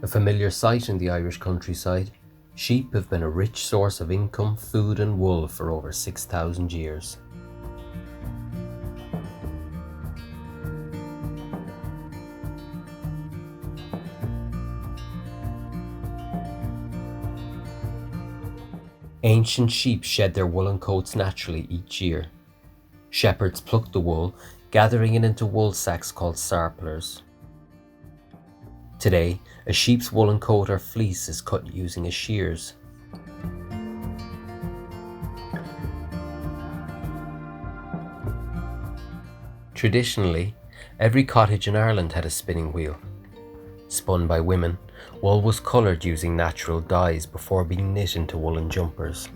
A familiar sight in the Irish countryside, sheep have been a rich source of income, food and wool for over 6,000 years. Ancient sheep shed their woolen coats naturally each year. Shepherds plucked the wool, gathering it into wool sacks called sarplers. Today, a sheep's woolen coat or fleece is cut using a shears. Traditionally, every cottage in Ireland had a spinning wheel. Spun by women, wool was coloured using natural dyes before being knit into woolen jumpers.